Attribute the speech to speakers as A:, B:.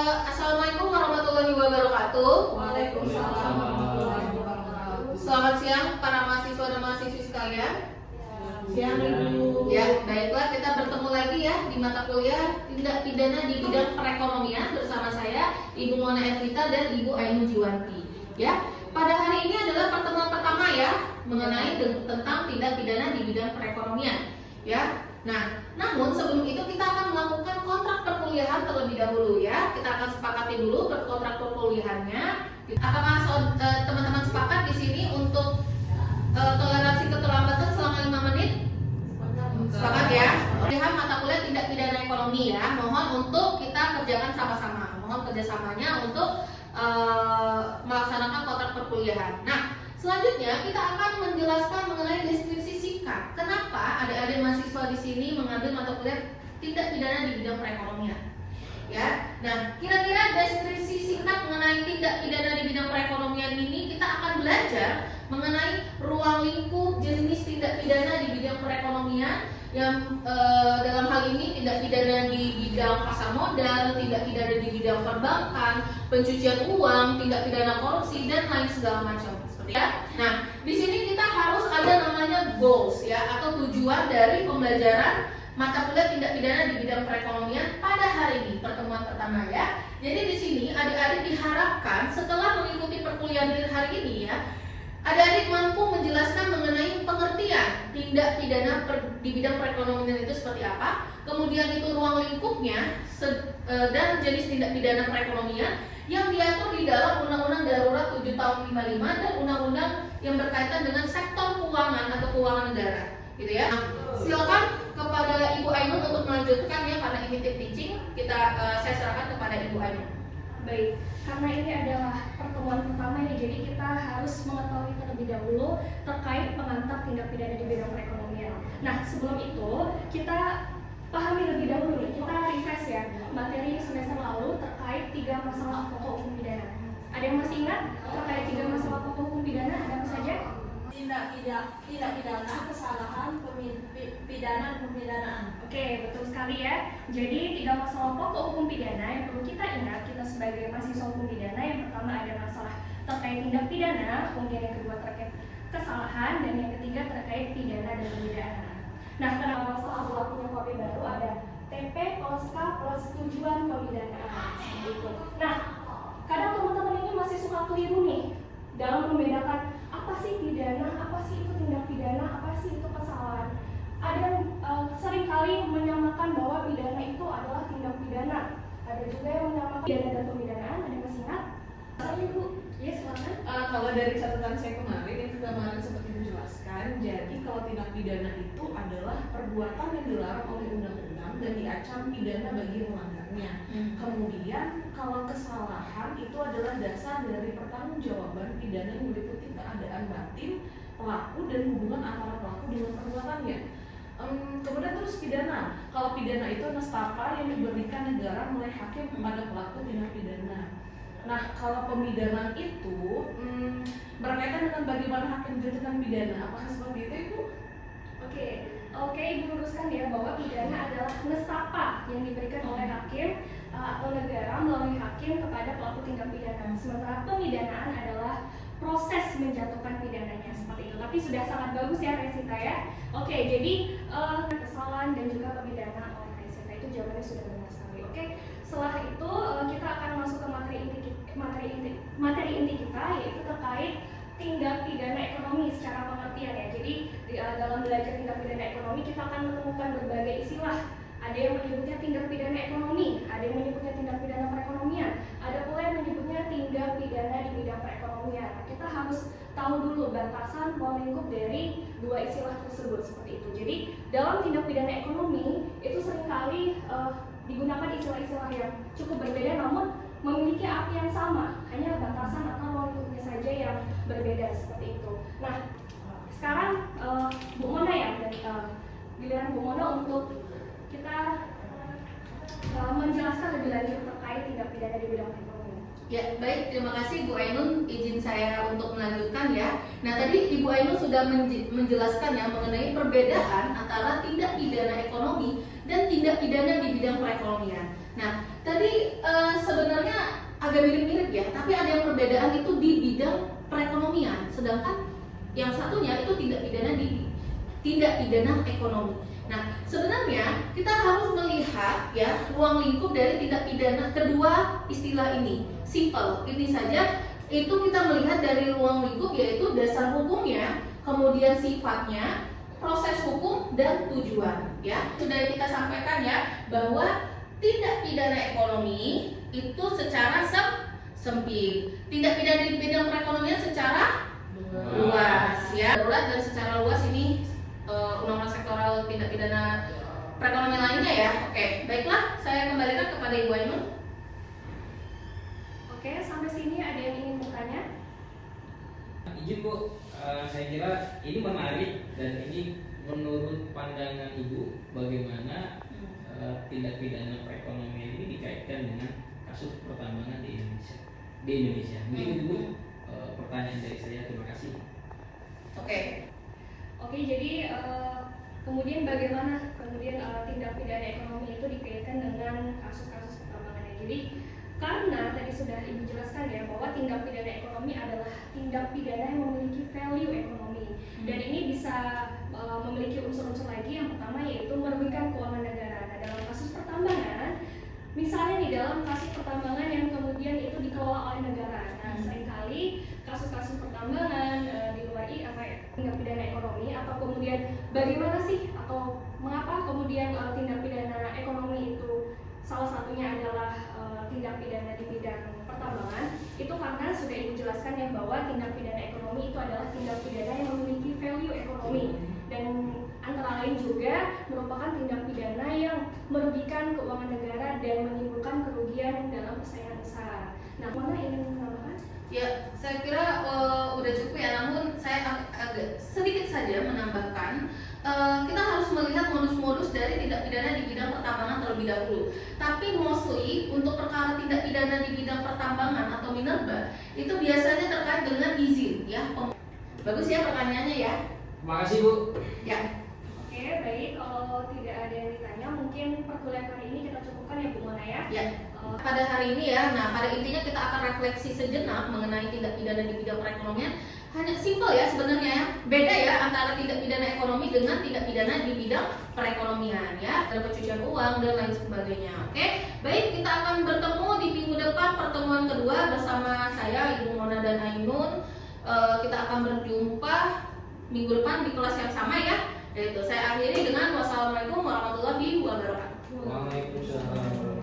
A: Assalamualaikum warahmatullahi wabarakatuh.
B: Waalaikumsalam warahmatullahi wabarakatuh.
A: Selamat siang para mahasiswa dan mahasiswi sekalian.
B: Siang Ibu.
A: Ya, baiklah, kita bertemu lagi ya di mata kuliah tindak pidana di bidang perekonomian bersama saya Ibu Mona Evita dan Ibu Ainun Jiwanti. Ya, pada hari ini adalah pertemuan pertama ya mengenai tentang tindak pidana di bidang perekonomian. Ya, nah, namun sebelum itu kita akan melakukan kontrak perkuliahan terlebih dahulu ya. Kita akan sepakati dulu kontrak perkuliahannya. Apakah teman-teman sepakat di sini untuk toleransi keterlambatan selama 5 menit? Sepakat ya. Lihat mata kuliah tindak pidana ekonomi ya. Mohon untuk kita kerjakan sama-sama. Mohon kerjasamanya untuk melaksanakan kontrak perkuliahan. Nah, selanjutnya kita akan menjelaskan mengenai deskripsi singkat. Kenapa adik-adik mahasiswa di sini mengambil mata kuliah tindak pidana di bidang perekonomian? Ya, nah kira-kira deskripsi singkat mengenai tindak pidana di bidang perekonomian ini kita akan belajar mengenai ruang lingkup jenis tindak pidana di bidang perekonomian yang dalam hal ini tindak pidana di bidang pasar modal, tindak pidana di bidang perbankan, pencucian uang, tindak pidana korupsi dan lain segala macam. Seperti ya. Nah, di sini kita harus ada namanya goals ya atau tujuan dari pembelajaran mata kuliah tindak pidana di bidang perekonomian pada hari ini, pertemuan pertama ya. Jadi di sini adik-adik diharapkan setelah mengikuti perkuliahan hari ini ya, adik-adik mampu menjelaskan mengenai pengertian tindak pidana di bidang perekonomian itu seperti apa, kemudian itu ruang lingkupnya dan jenis tindak pidana perekonomian yang diatur di dalam Undang-Undang Darurat 7 Tahun 55 dan Undang-Undang yang berkaitan dengan sektor keuangan atau keuangan negara, gitu ya. Nah, silakan kepada Ibu Ainun untuk melanjutkan ya, karena ini tip teaching saya serahkan kepada Ibu Ainun.
C: Baik, karena ini adalah pertemuan pertama ya, jadi kita harus mengetahui terlebih dahulu terkait pengantar tindak pidana di bidang perekonomian. Nah, sebelum itu kita pahami lebih dahulu nih, kita refresh ya materi semester lalu terkait 3 masalah pokok hukum pidana. Ada yang masih ingat terkait 3 masalah pokok hukum pidana? Ada apa saja?
B: Tindak pidana, kesalahan, pidana, pemidanaan.
C: Oke, betul sekali ya. Jadi 3 masalah pokok hukum pidana yang perlu kita ingat kita sebagai mahasiswa hukum pidana. Yang pertama ada masalah terkait tindak pidana, kemudian yang kedua terkait kesalahan, dan yang ketiga terkait pidana dan pemidanaan. Nah, karena masalah berlakunya KUHP baru ada TP plus K plus tujuan pemidanaan. Gitu. Nah, kadang teman-teman ini masih suka keliru nih dalam membedakan apa sih pidana, apa sih itu tindak pidana, apa sih itu kesalahan. Ada yang seringkali menyamakan bahwa pidana itu adalah tindak pidana. Ada juga yang menyamakan pidana dan pemidanaan. Ada yang masih ingat? Ayo Bu, ya silakan.
D: Kalau dari catatan saya kemarin itu kemarin seperti dijelaskan, jadi kalau tindak pidana itu adalah perbuatan yang dilarang oleh undang-undang dan diancam pidana bagi yang melanggarnya. Kemudian kalau kesalahan itu adalah dasar dari pertanggungjawaban pidana yang meliputi keadaan batin pelaku dan hubungan antara pelaku dengan perbuatannya. Kemudian terus pidana. Kalau pidana itu nestapa yang diberikan negara oleh hakim kepada pelaku tindak pidana. Nah, kalau pemidanaan itu berkaitan dengan bagaimana hakim menjatuhkan pidana. Apakah seperti itu, Ibu?
C: Oke, Ibu luruskan ya bahwa pidana adalah nestapa yang diberikan oleh hakim atau negara melalui hakim kepada pelaku tindak pidana. Sementara pemidanaan adalah proses menjatuhkan pidananya seperti itu. Tapi sudah sangat bagus ya Resita ya. Oke, jadi kesalahan dan juga pemidanaan oleh Resita itu jawabannya sudah benar sekali. Oke, setelah itu kita akan masuk ke materi inti kita, yaitu terkait tindak pidana ekonomi secara pengertian ya. Jadi dalam belajar tindak pidana ekonomi kita akan menemukan berbagai istilah. Ada yang menyebutnya tindak pidana ekonomi, ada yang menyebutnya tindak pidana perekonomian, ada pula yang menyebutnya tindak pidana di bidang perekonomian. Nah, kita harus tahu dulu batasan ruang lingkup dari 2 istilah tersebut seperti itu. Jadi dalam tindak pidana ekonomi itu seringkali digunakan istilah-istilah yang cukup berbeda namun memiliki arti yang sama, hanya batasan atau ruang lingkupnya saja yang berbeda seperti itu. Nah, sekarang Bu Mona ya, giliran Bu Mona untuk kita menjelaskan lebih lanjut terkait tindak pidana di bidang ekonomi.
A: Ya, baik, terima kasih Bu Ainun, izin saya untuk melanjutkan ya. Nah, tadi Ibu Ainun sudah menjelaskan ya mengenai perbedaan antara tindak pidana ekonomi dan tindak pidana di bidang perekonomian. Nah, tadi sebenarnya agak mirip-mirip ya, tapi ada yang perbedaan itu di bidang perekonomian, sedangkan yang satunya itu tindak pidana ekonomi. Nah, sebenarnya kita harus melihat ya ruang lingkup dari tindak pidana kedua istilah ini. Simple, ini saja itu kita melihat dari ruang lingkup yaitu dasar hukumnya, kemudian sifatnya, proses hukum dan tujuan ya. Sudah kita sampaikan ya bahwa tindak pidana ekonomi itu secara sempit, tindak pidana di bidang perekonomian secara luas ya. Darurat dan secara luas ini undang-undang sektoral tindak pidana perekonomian lainnya ya. Oke, baiklah, saya kembalikan kepada Ibu Ainun.
C: Oke, sampai sini ada yang ingin bertanya?
E: Izin Bu, saya kira ini menarik dan ini menurut pandangan Ibu bagaimana tindak pidana perekonomian ini dikaitkan dengan kasus pertambangan di Indonesia. Mungkin itu Bu, pertanyaan dari saya. Terima kasih.
C: Oke, jadi kemudian bagaimana tindak pidana ekonomi itu dikaitkan dengan kasus-kasus pertambangannya. Jadi karena tadi sudah Ibu jelaskan ya bahwa tindak pidana ekonomi adalah tindak pidana yang memiliki value ekonomi dan ini bisa memiliki unsur-unsur lagi. Yang pertama yaitu merugikan keuangan negara. Nah, dalam kasus pertambangan, misalnya nih dalam kasus pertambangan yang kemudian itu dikelola oleh negara. Nah, seringkali kasus-kasus pertambangan di luar tindak pidana ekonomi atau kemudian bagaimana sih atau mengapa kemudian tindak pidana ekonomi itu salah satunya adalah tindak pidana di bidang pertambangan, itu karena sudah Ibu jelaskan ya bahwa tindak pidana ekonomi itu adalah tindak pidana yang memiliki value ekonomi dan antara lain juga merupakan tindak pidana yang merugikan keuangan negara dan menimbulkan kerugian dalam persaingan usaha. Nah, mana ingin menambahkan?
A: Ya, saya kira udah cukup ya, namun saya agak sedikit saja menambahkan kita harus melihat modus-modus dari tindak pidana di bidang pertambangan terlebih dahulu. Tapi mostly untuk perkara tindak pidana di bidang pertambangan atau minerba itu biasanya terkait dengan izin ya. Bagus ya pertanyaannya ya.
E: Terima kasih Bu.
A: Ya.
C: Oke, baik. Kalau tidak ada yang ditanya, mungkin perkuliahan kali ini kita cukupkan ya Bu Mona ya.
A: Ya. Pada hari ini ya, nah pada intinya kita akan refleksi sejenak mengenai tindak pidana di bidang perekonomian. Hanya simpel ya sebenarnya ya, beda ya antara tindak pidana ekonomi dengan tindak pidana di bidang perekonomian ya, dalam pencucian uang dan lain sebagainya. Oke, baik, kita akan bertemu di minggu depan pertemuan kedua bersama saya Ibu Mona dan Ainun. Kita akan berjumpa minggu depan di kelas yang sama ya. Yaitu saya akhiri dengan wassalamualaikum warahmatullahi wabarakatuh.
E: Waalaikumsalam.